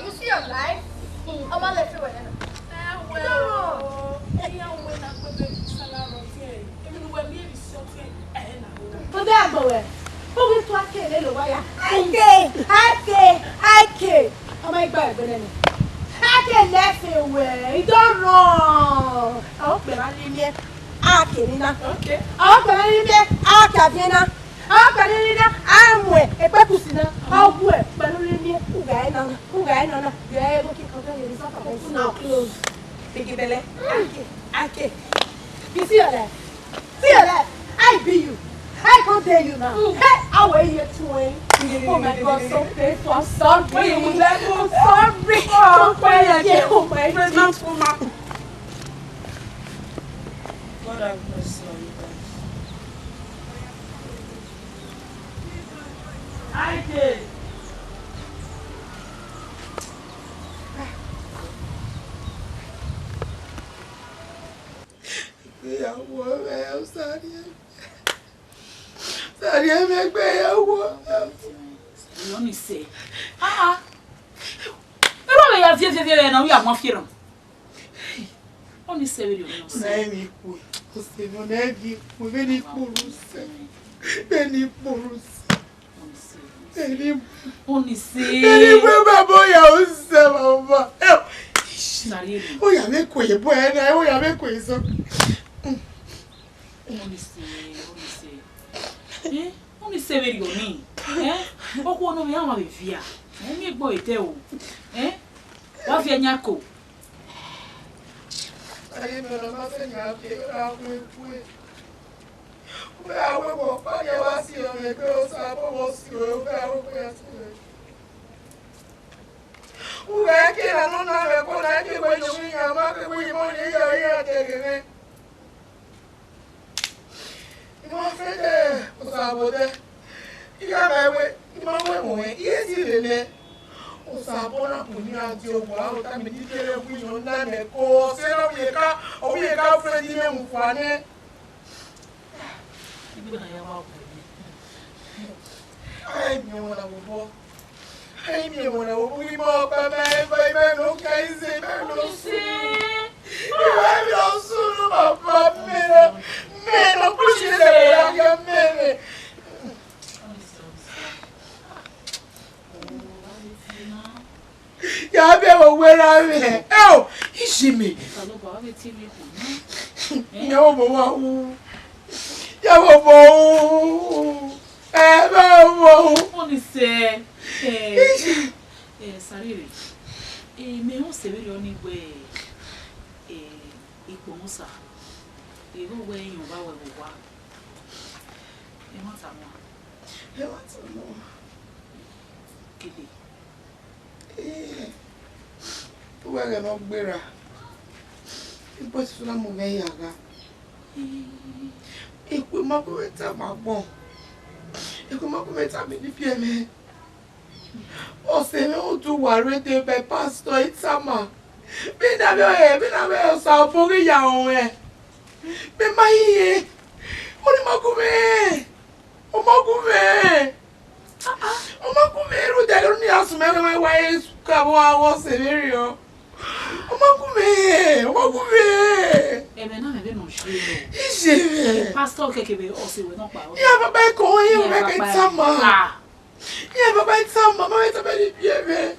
You see your life? I'm gonna let you win. Oh my God, Benin. I can left away. Don't run. Oh, Benin. Okay. Oh, Benin. Akadena. Oh, Benin. Amwe. Epakusina. Oh, Benin. Ugaina. Yeah, looking for the result of now close. Biggie belly. Okay. You see your left? I be you. I can't tell you now. Hey, I weigh you 20. Oh my God, so painful. I'm sorry. I'm sorry. Oh my God. God have mercy on you guys. I did. I'm sorry. Sorry, I'm a you only say. Now we are more fear. Only say you know. Only say. Only say where you mean. What one of you have fear? Me boy tell. What fear nyako? I am not saying I will find you as you are girls. I was you. Who I don't know what I do when you bring a market with money. My friend, was about that. You got my way. My way. Yes, you did. Osabona punya dio wa uta mi dikere wi no na me ko se na we ka friend me mfane ibi na ya wa ko ai mi wona wo wi mo pa me no kai se me no si ai no sunu papa me no pushi se ya me ya be wo wera me oh ishimi ya wo bo wa oni se sarire me ho se be oni gbe ipo musa go we yin ba we wa mata mo kede Uwege no gbera. Ibo ti na mo me yaga. Iku ma ko meta ma gbon. Iku ma ko meta mi ni pie me. O se me o tu ware de be pastor Itama. Bi na be o sa fori ya on e. Be ma yi. O ni ma ko me. O ma ko me. Omakumeru delo ni asumere we ka wo severio. Omakume. Ebe na me be no shiro. Ije. Pastor kekebe o se we no pa. Ya baba ko yin we ke tama. Ya baba tama ma we ta be biebe.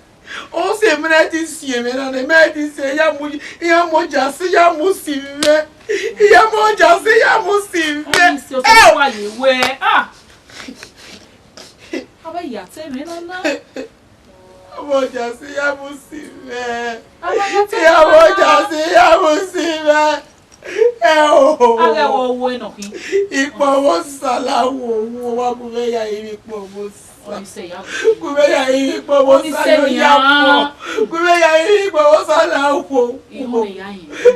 On se mena d'ici, maintenant, les mères disent, il y a mon jassé, il y a mon civet. Il y a mon jassé, il y a mon civet. Ouais, ah! Ah, bah, il y a tellement là. Mon jassé, il y a mon civet. Il y a mon jassé, il y a mon civet. Eh oh! Ah, ouais, non, il commence ça là où on va pouvoir y aller pour moi. Kumeya hii kwa bosa yapo. Kumeya hii kwa bosa la upo.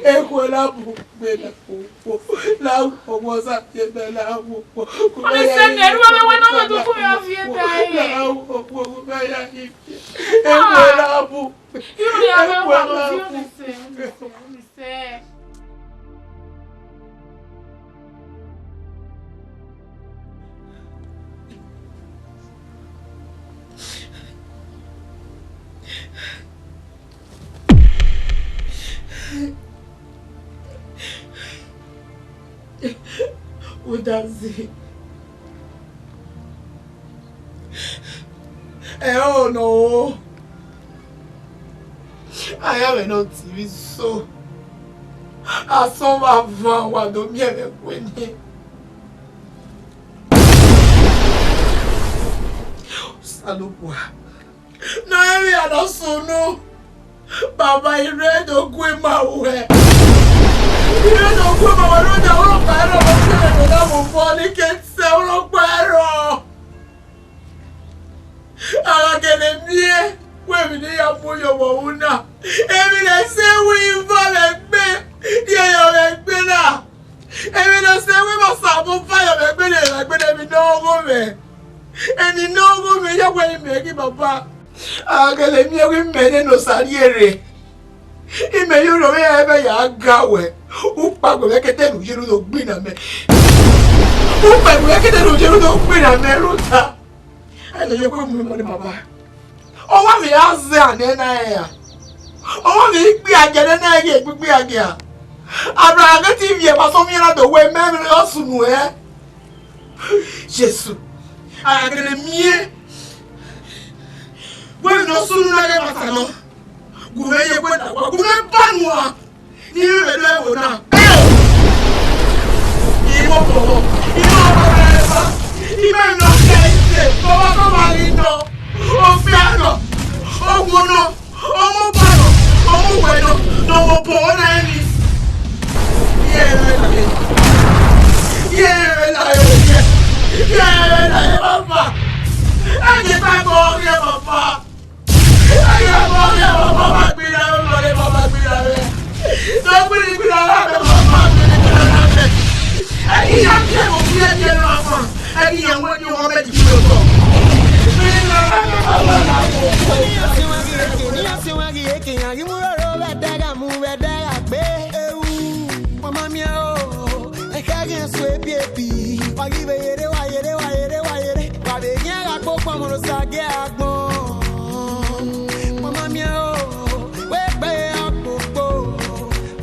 Eko la bela upo. La upo bosa bela upo. Kumeya hii. La upo kumeya hii. Eko la upo. Eko la upo. Udazi. Oh no. I have no TV so. I saw my van while the mere winning. Salubwa. No, I don't so no. Baba, I read the Gwima way. You don't go around the whole battle of the body can sell a barrel. I get a mere women here for your own. Every I say we involve me, yeah, like Bena. Every I say we must have a fire like Bena, like Bena, no woman. And in no woman, you're going to make him a bar. I get a mere women Nosariere. Ime yuro me ebe ya gawe. Upa go ekete nu jiru do gbina me. Upa go ekete nu jiru do gbina me ruta. Ene ye ko mu mo ni baba. O wa mi aze ane na ya. O wa mi gbi agere na ye gbi age a. Abra ga TV e ba so mi ra do we me mi osunu e. Jesus. Agere mie. We no sunu na ge patano. Gouverner quoi gouverner pas moi ni le level na il m'a pas il m'a non qualité comment marino au piano au mono au mobano au bueno no mo pona ni yeah papa ai pas correr papa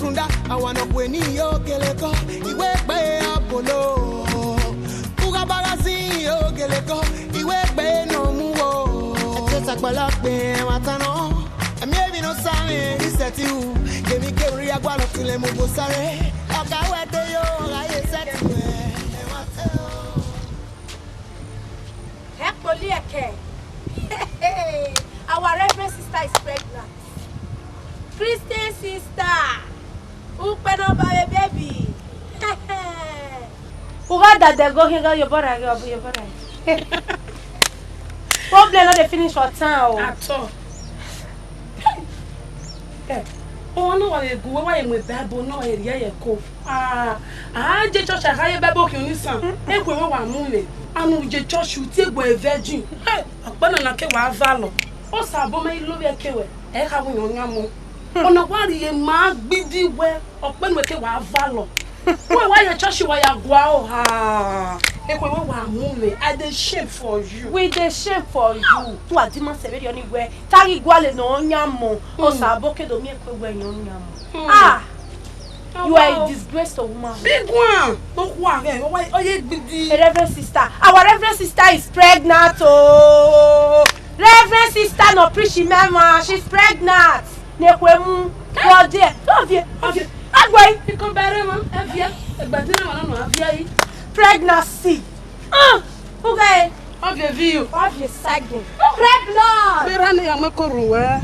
Mama, I want to win your geleko. Iwe pe apolo. Uga bagasi yo geleko. Iwe pe no muwo. Ete sakbala pe watano. Emi ebi no same. Iseti u. Kemi keri agwa no tule mu go sare. Oka wete yo aye seti we. Hekoli eke. Our reverend sister is pregnant. Christian sister. Open up our baby. Uga that they go here, your brother, your brother. Problem not they finish for town. At all. Oh no, I go why am with Bible no area ye go. Je church I Bible ki oni san. E go wa mu me. Anu je church you take go virgin. Akpana na ke wa valo. O sabo me lo be kewe. E ka wo yan mo. Ona wari ye ma gbidi we openu ke wa valo. Why your church wa ya gwa o ha. E ko we wa mu me. I dey shame for you. We dey shame for you. Tu adima severi anywhere. Tari gwale no nyamo. O sabo ke do mi e we nyamo. Ah. You are a disgrace to woman. Big one. Don't worry. Oh, ye gbidi. Reverend sister. Our reverend sister is pregnant. Oh. Reverend sister no preach mama, she's pregnant. Nekwemu, go there. Avie. Agwai. You come better man. Avia. Egbadina wana no avia. Pregnancy. Okay. Avia view. Avia sagin. Pregnant. Berane ya makoruwa.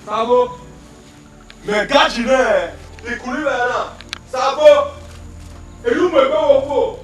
Sabo, mais gâchis-le, les coulées là, Sabo, et nous me pas au fond.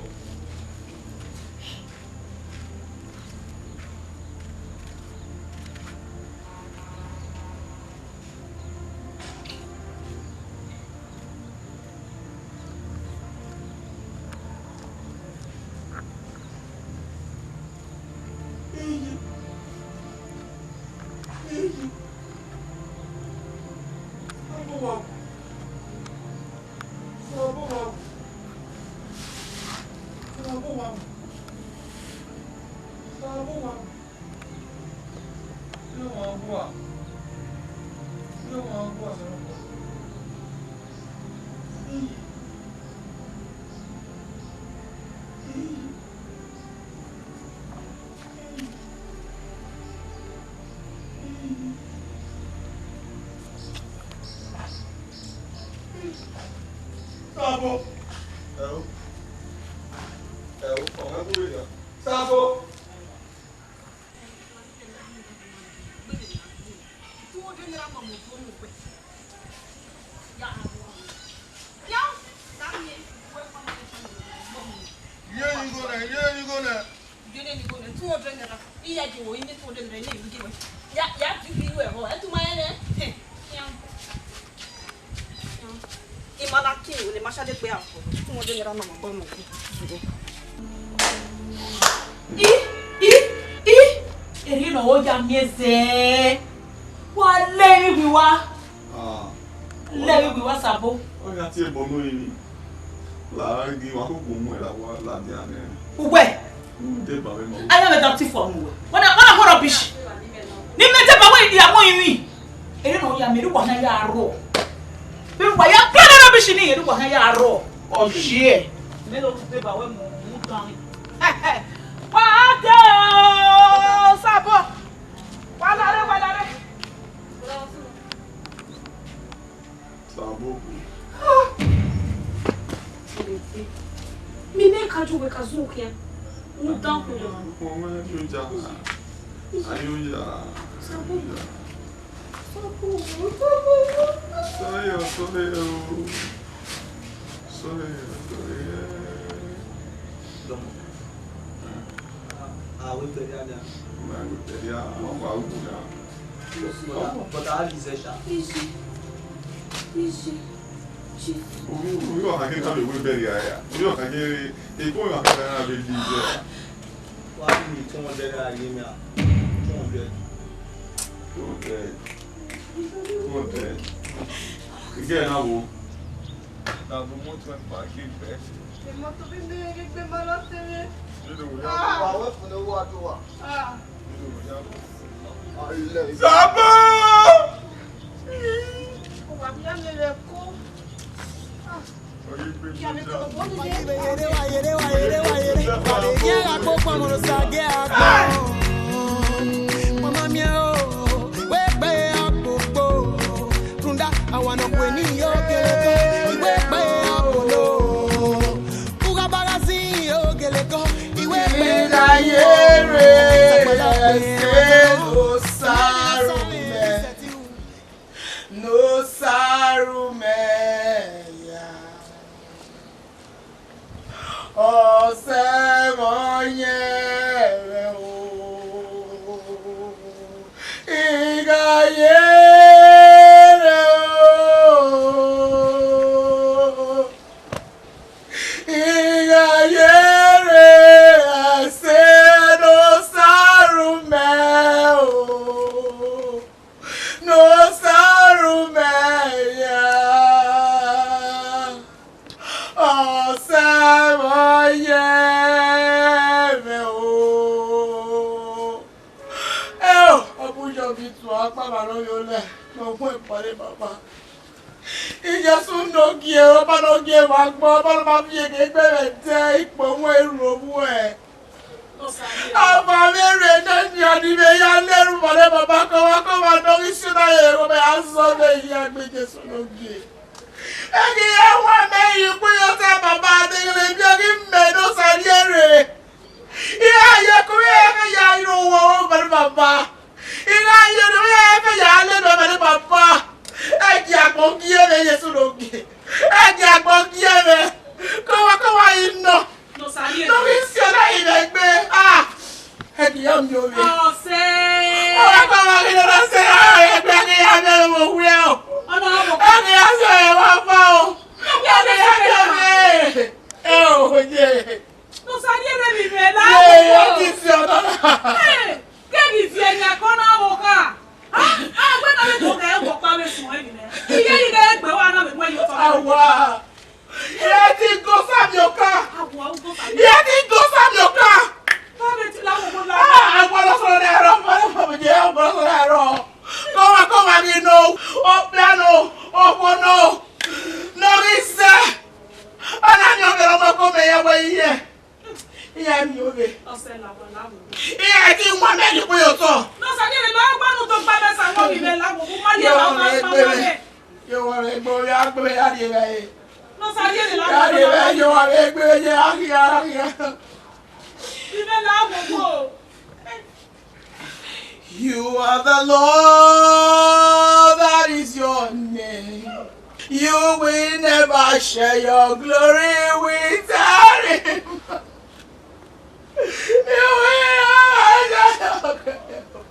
Nosariere, Nosariere. yo vi tu apa balo yo le. No fue pare baba. Ijesu no gie o ba no gie wa gbo ba ma fi ege gbe re te ipo mo eru owu e. Aba mere na ni ani me ya leru pare baba ko wa no isi na ye o be aso be ya gbe Jesu no gie. Egi ya wa me yi ku yo te baba de le bi ogi me Nosariere. Iya ye ku ya iro wo ba baba. Ira ye no ya le do ba baba. Egi agbon gie Jesu no gie. Egi agbon gie ko wa ino. Nosariere. No mi si ona ire gbe. Ah. Egi ya mi o le. Oh se. O ko wa ki no se egbe ki ya me mo wi o. Ona mo. Egi ya so e wa fa o. Egi ya ke me. O je. Nosariere mi me la. Ye ti si ona. Eh, ke gi fi enya ko na wo ka. Ah, when I go there, go pa me so e ni. Iye ni de gbe wa na me mo yo to. Awa. Ye ti go sam yo ka. Awa o go fa. Ye ti go sam yo ka. Pa me ti la wo la. Ah, agbọ́dọ̀ sọ̀rọ̀ ẹ̀rọ, agbọ́dọ̀ jẹ́ agbọ́dọ̀ sọ̀rọ̀ ẹ̀rọ. Come on, you know. Oh, piano, oh, no. No, it's ana ni o bẹ̀rẹ̀ ọmọ kó me ya wa iye. Iya mi o be. O se la wo la wo. Iya ti wọ́n me ni pé o so. Nosariere la gba nu to gba me sa wo mi me la wo mo ma le la ma le. Yo wa re gbo ya gbe ya di be. Nosariere la Ya di be yo wa re gbe je akia. mi me la wo wo. You are the Lord, that is your name. You will never share your glory with anyone. You will never share your glory.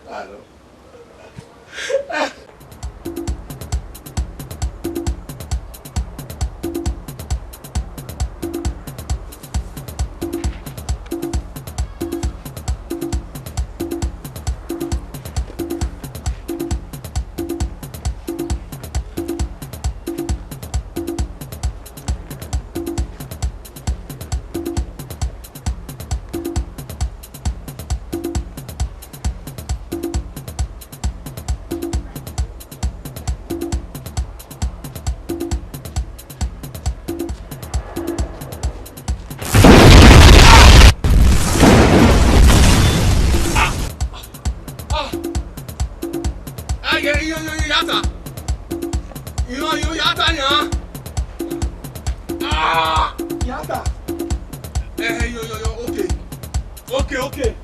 Okay.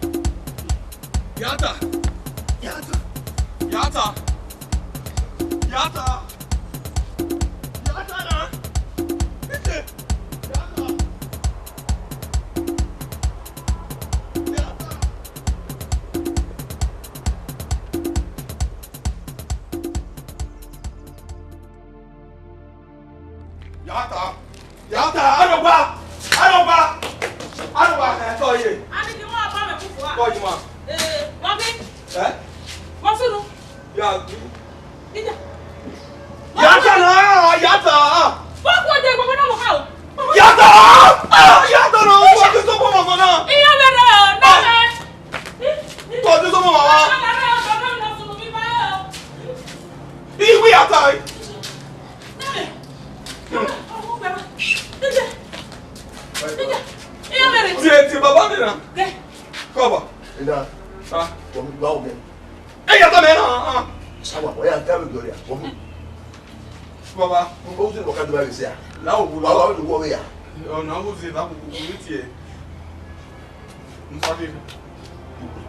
Yata na. Ite. Yata, I don't buy. Tell you. Call you, ma. What's it? Yeah. Yata. What would they go on how? Yata no. What is the woman now? Iya bere na. What is the woman? We are tired. Iya bere. Ti baba ni na. Cover. Ina. Ah. Wọ́n gbá ọ̀gẹ̀. Yata me na. Sábà wọ́n yà dábì lórí à. Wọ́n Baba. ó sì mọ̀ká tó bá rí sí à. La o bu Wọ́n wá lù wọ́n rí à. Ọ̀nà o se la bu ti e.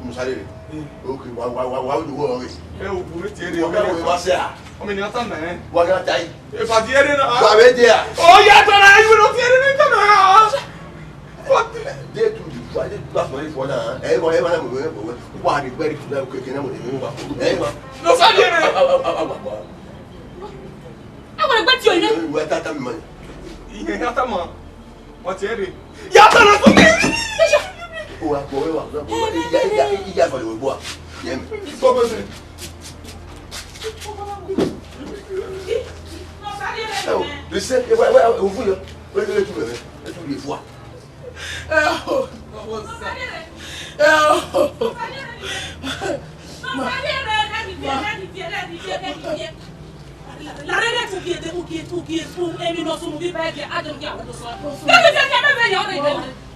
Nosariere. Ok, wà lù wọ́n rí. O bu ti e de. Wọ́n bẹ̀rẹ̀ wọ́n wá sí à. O me ni ata na e. Wọ́n yà tá yìí. E fa ti e de na. Wọ́n bẹ̀ dé à. O yata na you no ti e de ni ta na. What? Dé tu di fún adé tó bá sọ̀rọ̀ yìí fún ọ náà. Ẹ̀yin wọ́n náà mọ̀ wọ́n wọ́n á di gbẹ́rì fún náà kékeré náà mọ̀ ní wọ́n wà. Ẹ̀yin wọ́n. Nosariere. Àwọn ẹgbẹ́ tí o yẹ. Wọ́n tá tá mi mọ̀ ní. Ihe yata ma. What ti e de. Yata na so mi. Ó wà pọ̀ wẹ́wà. Ìyá àgbàlẹ̀ wọ̀ bọ̀ à. Yẹ́ mi. So be se. Ẹ o, lè ṣe ẹ wá òun fún yọ. Wọ́n lè tún bẹ̀rẹ̀ ẹ tún lè fún wa. La ragazza che è tu e mi non sono di perché ha già chiamato lo so. Che mi fiacca me vegna ora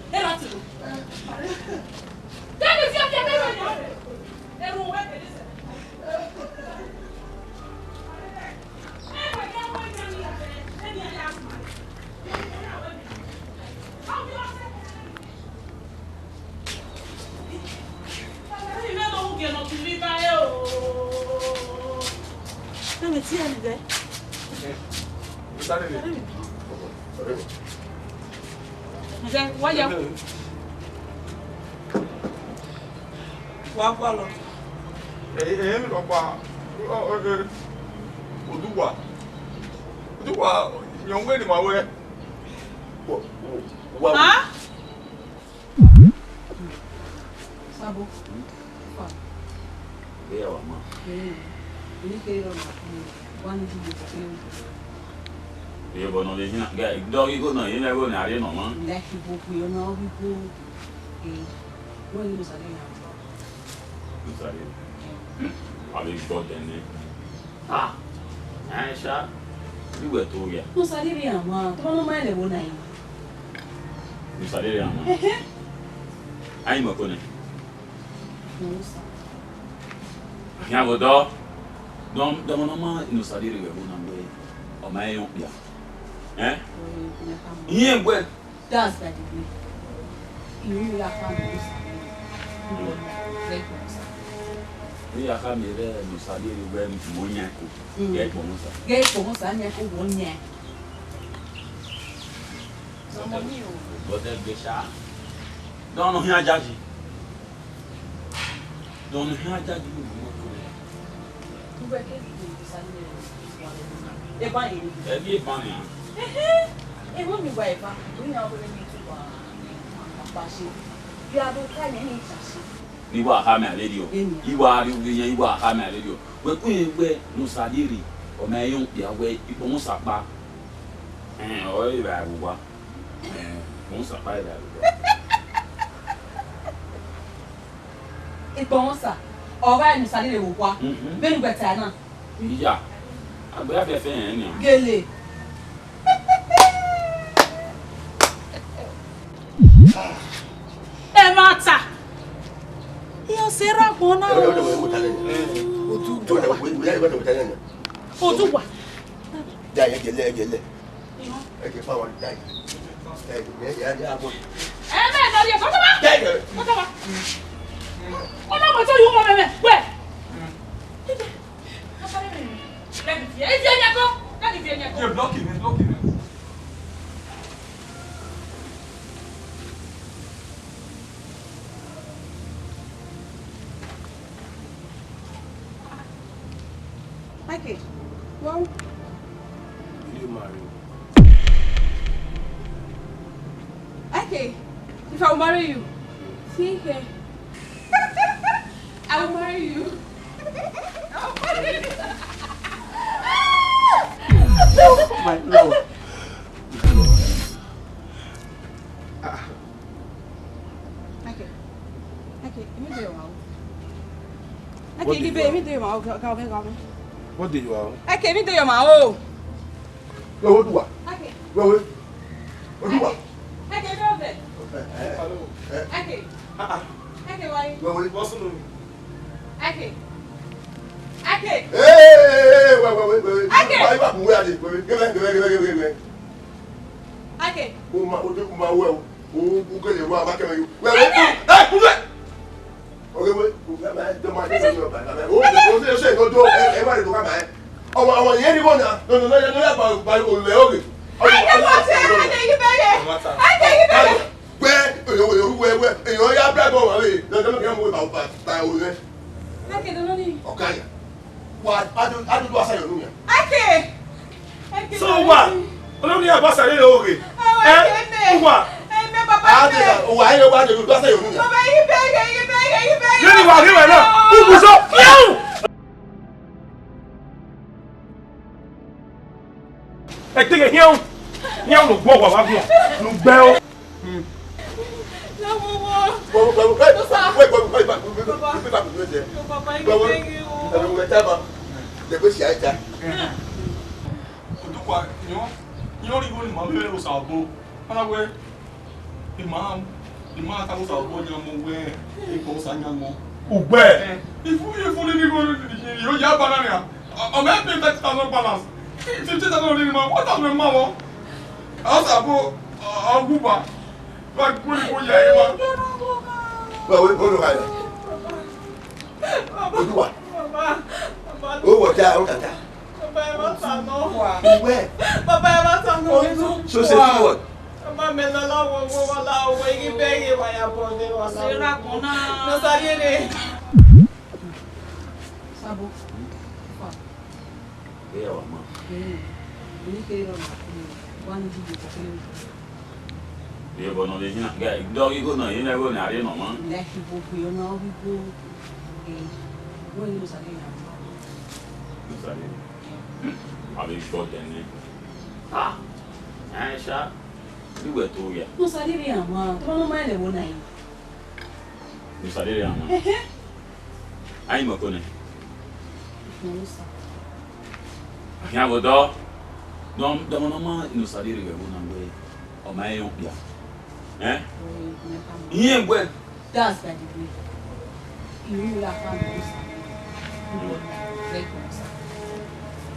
era tu. Che mi fiacca me vegna ora. Era un uomo che dice. Come ti senti? Wáyà. Wá lọ. Èyí mi lọ pa Odúwà ìyọ̀nwé ni màá wẹ́. Sabo. Bẹ́ẹ̀ wà mọ́. Ini kira wani di Iya bono de sina ga do iko no ina go na ari no mo. nda ki bo ku yo no bi ko wani do sare ya. Nosariere. Abi go denne. Ah. Aisha. Iwe to ya. Nosariere ya ma, to no ma le wona yi. Nosariere ama. Ai mo kone. Nosa. Ya go do. Dom no ma nosariere we wona we. O ma yon ya. Iye gbe. That's by the way. You la family. Ni ya ka mi re nosariere we mo nya ko. Ge ko mo sa. Ge ko mo sa nya ko wo nya. So mo ni o. Bo de ge sha. Don no hin ajaji. Don no hin ajaji mo ko. Tu be ke di sare. E ba yi. E bi ba ni. E mo mi gba ifa. O ni awore mi tu wa. Papa se. Bi abo ka ni ni sase. Iwa ha me radio. Iwa ri yen iwa ha me radio. We ku egbe nosariere o me yon ya we ipo mo sapa. O e ba wa. Mo sapa ida. Ipo sa. O ba nosariere wo kwa. Benu beta na. Iya. Agbe afefe yen ni. Gele. E mata. Io sera buona. Odúwà. Da ya gele. Eke fa wa dai. Ya bo. Me no ye ko ba. Dai. Ko ba. Ona mo to yu mo me. We. Let me see. E vie nyako. Let me vie nyako. Je bloque me. Okay. Well, Will you marry me? okay. If I will marry you, see here. I will marry you. I will marry you. My love. Okay. Okay. Let me do it. Okay, let me do it. Go. What did you want? Okay, let me do your mouth. Go do what? Okay. Go. Do what? Okay, go there. Hello. Okay. Okay, why? Go. What's on? Okay. Okay. Hey, wait. Okay. Why back where are they? Wait. Okay. O ma well. O go le wa ba keme you. Wait. Hey, put it. Okay, wait. Don't mind. O say go do e ma le do ka ma. Ọmọ yẹn ni wọ́n na no ba olè oge. Pé èèyàn yá bẹ́ẹ̀ bọ̀ wọ́n rè lọ́dọ́ kí wọ́n mú ìbá ta olè. Ọ̀ka yẹn wà adúdú àṣàyàn lóyún yẹn. So what? Olórí ẹ̀ bá sàlẹ̀ lè oge. Wà. Òwò ayé wa adúdú àṣàyàn lóyún yẹn. Lẹ́yìn wà níwẹ̀ náà, ibùsọ̀ fíẹ́wù. Ẹ tẹ́gẹ̀ hiẹ́wù ló gbọ́ wà wá gbọ́ ló gbẹ́ ó. we tama. The go see aita. Odukwa, you only go in my little sabo. Ana we imam ta mo sabo nyamo we e ko sanyamo. Ugbe. If you fully go you ya banana. O me pay 30,000 balance. 50,000 in my what has my mama? Asabo aguba. Ba kuli ko ya ma. Well, we go to hide. Odukwa. Oh, what that? Where? So say what? Nosariere. Sabo. Yeah, mama. Yeah, but no, they not get dog. You go no, you never go na no man. Let people feel now we go. When you say I'll be short then. Ah, Aisha, you were too young. Nosariere, ma. Tu não mais levou nem. Nosariere, ma. I'm a cone. Yeah, but don't know my Nosariere one way or my own. Eh? Yeah, well, that's the degree. You will have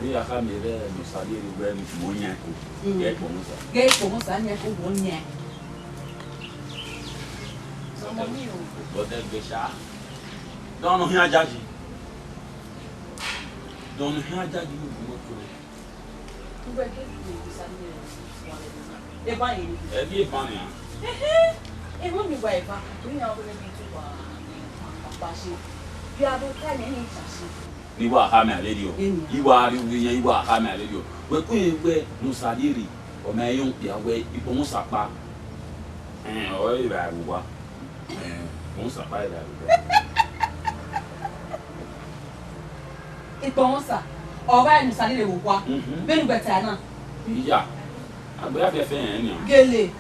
we are coming there, Nosariere, when Monia get Pomosa. Get Pomosa, and you won't yet. But then the Sha don't know here, Judge. Don't know here, Judge. Every funny. It won't be way back. We know going to be too bashy. You have a kind of You are hammer radio. You are hammer radio. We're going where Nosariere or my young dear way, you almost up back. And oh, you are what? Almost up by that. It's almost or when Nosariere will walk. Very better. Yeah, I will have a fan. Gele.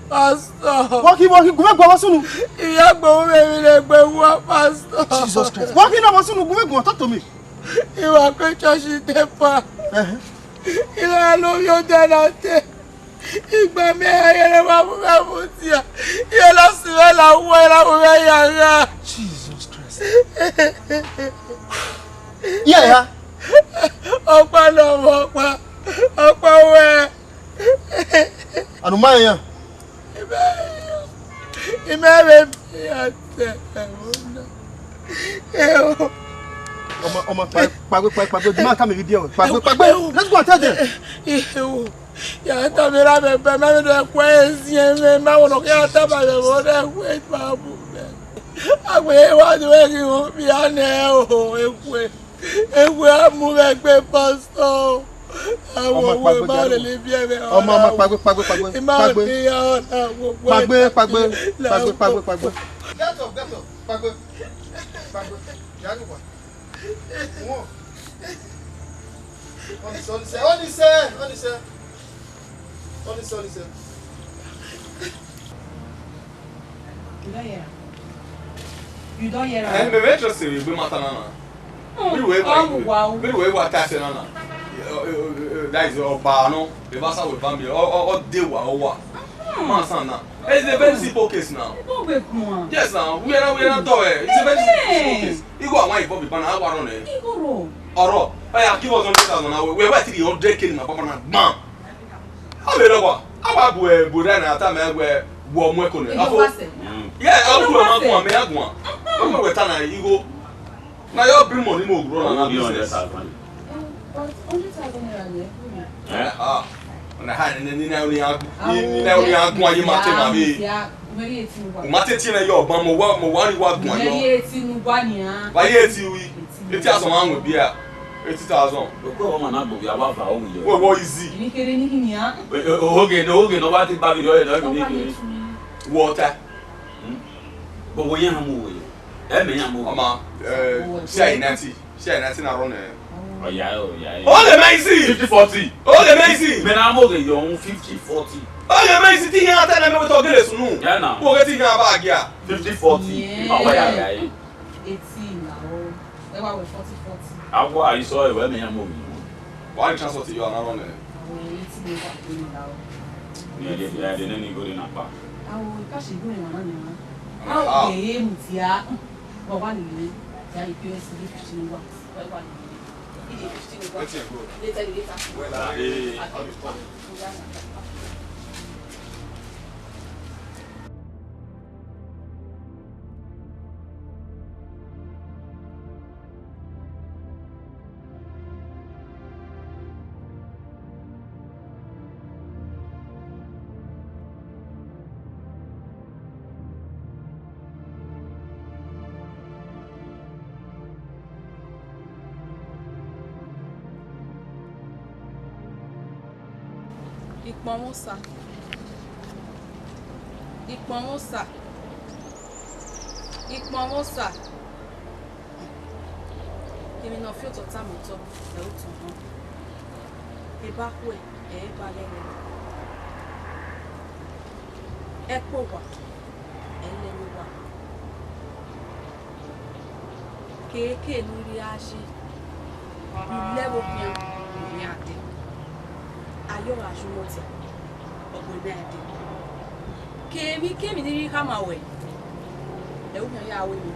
Pastor. Walking, go soon. Iya gbo me le gbe wa pastor. Jesus Christ. Walking up soon, go talk to me. Iwa pe church te pa. Ila lo yo denate. Igba mi ayere wa mu ti a. Ye lo si we la wo la wo ya. Jesus Christ. Yeah. Opa lo mo pa. Opa we. Anu maya. Imere ate. Pagbe, the man come with you. Pagbe, let's go and tell them. Ya tamira bebe me do kwezi me ma wono ya tabale wo de kwe babu. Agbe wa do e ki wo bi ane o ekwe amu me gbe pastor. Àwọn ma le le bi eme. Ọmọ pagbe. Get up. Pagbe. Ya ni wa. Wọ́n. On the You don't hear. I'm very interested in Bimatanana. We were attaching on that is Obano, the Vasa with family, or Dewa or what? Mansana. It's a very simple case now. Yes, now we are not doing it. It's a very simple case. You go away for Bibana, I want on it. Or, I give us 100,000 hours. We're waiting your drinking my papa. Mom, how do you know? How about Buddha at time where warm work on it? Yeah, I'll do a man, may have one. I'm not with Tana, you go. Now you're bring money more grown on business. On the hand, and then now we are going to Mate tina yo ba mo wa ni wa gun ayo. Ba ye ti wi. It has one with beer. 80,000. Go on and go. We have our own. What easy? Okay, nobody back in Water. But we are moving. Mama, say Nancy. Say Nancy na run. Oh yeah. All the Macy 50-40. All the Macy. Men I'm okay, you own 50-40. All the Macy thing here tell them we talk this no. Yeah now. Who get thing bag here? 50-40. Oh yeah. 18 now. They were 40-40. I saw it when I'm moving. Why transport you are not running? Yeah, they didn't go in a park. Ikpọnwụsa. Èmi náà fi òtò tá mọ́tò ẹ̀ ó tàn án. Ìbá kú ẹ̀ bá lẹ́rẹ̀. Ẹ pò wà ẹ̀ lẹ́rù wà. Kéèké lórí àṣẹ. Ìlẹ́wò pian ní àdé. Ayọ̀ àṣùmọ̀tì ọ̀gbìn náà dé. Kémi ní rí ká máa wẹ̀. Ẹ̀ ó yàn yá awé mi.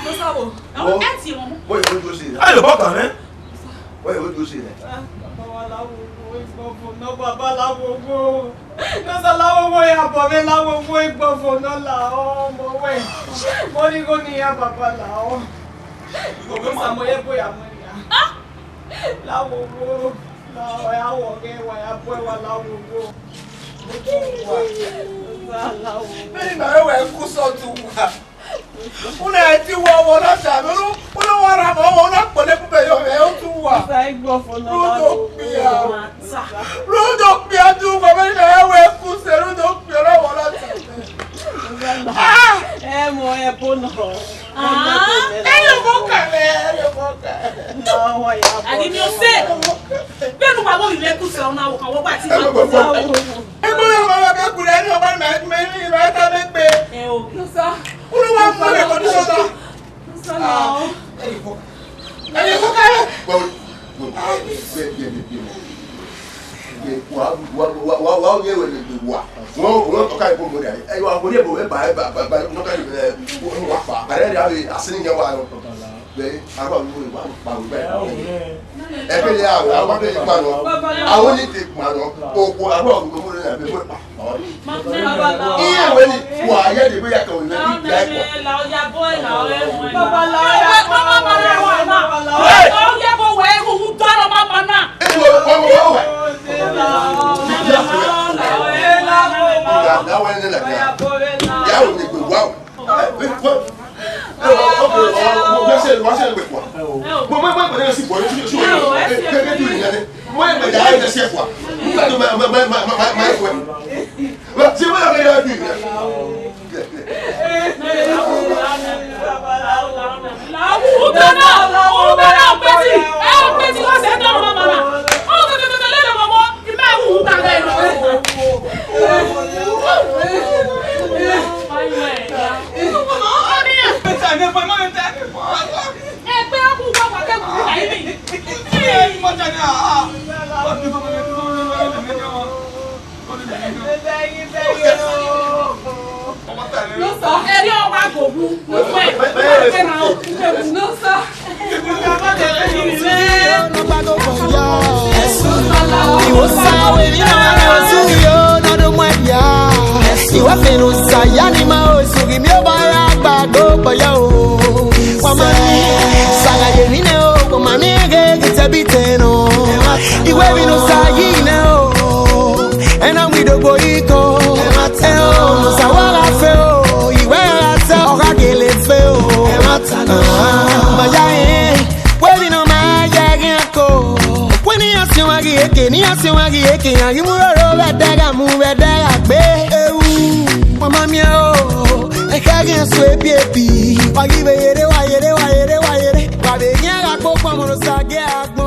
Nosa wo. Àwọn ẹ̀ tí wọn. Wọ́n yóò dúró sí ilẹ̀. Ẹ lè bọ́ kàn ní. Wọ́n yóò dúró sí ilẹ̀. Nosalawo ya bọ̀mí láwo wo ìgbọ̀fọ̀ náà là ọmọ wẹ̀. Mo ní kó ní ya bàbá là ọ́. Sàmóyé bóyá mo ní ya. Láwo wo láwọ̀ ya wọ̀ kẹ́ wà ya bọ́ ẹwà láwo wo. Bẹ́ẹ̀ni màá wẹ̀ kú sọ́ọ̀tù wà. Una ẹ̀ ti wọ ọmọ náà ṣàmì olówó ara mọ́ ọmọ náà pọ̀lẹ́ púpẹ̀ yọ ẹ̀ ó tún wà. Rúdò pìà tún wà bẹ́ẹ̀ni màá wẹ̀ kú sẹ́ rúdò pìà lọ́wọ́ láti. Ẹ mọ ẹ bó náà. Ẹyẹ fọ́kàlẹ̀ ẹyẹ fọ́kàlẹ̀. Àdìmí o ṣe. Bẹ́ẹ̀ ló pàgọ́ ìlú ẹkú sọ̀rọ̀ náà wọ̀ kàwọ́ gbà tí wọ́n kú sọ. Ẹgbẹ́ yóò máa bẹ kúrẹ́ ní ọgbà mẹ́rin ìlú ẹ̀ta mẹ́gbẹ́. Ẹ o. Olúwa fún mi kò ní sọ́dọ̀. Ẹyẹ fọ́kàlẹ̀. Wa ye wele wa wo ka ibo mo dai e wa mo de bo ba no ka ni wa pa ba re ya asini ye wa no be agba mo wa pa mo be e pe le a be pa no awon ni te pa no oko agba mo le be mo pa iye we ni wa ye de be ya ka o le bi ya ko La ya boy la ore mo. Bàbá la ya Mama mara wa na. O ye bo we ku do ro mama na. e wo wa that one like that. Yeah, we go wow. Wọ́n ṣe wẹ̀ pọ̀. Mo bẹ̀rẹ̀ sí pọ̀ ní ṣú kékeré jù nìyẹn. Mo bẹ̀rẹ̀ dáa ẹ̀ ṣe pọ̀. Nígbà tó máa ẹ̀ wẹ̀. Ṣé wọ́n yà bẹ̀rẹ̀ jù nìyẹn? Ẹ̀rí ọwọ́ àgòbú. Iwa fenu sayani ma o sugi mi o bara gbado boya o. kiyan ki muroro vedega gbe ewu mama mi o e ka gen so ebi wa gi be yere wa be yen ga popo mo lo sage agbon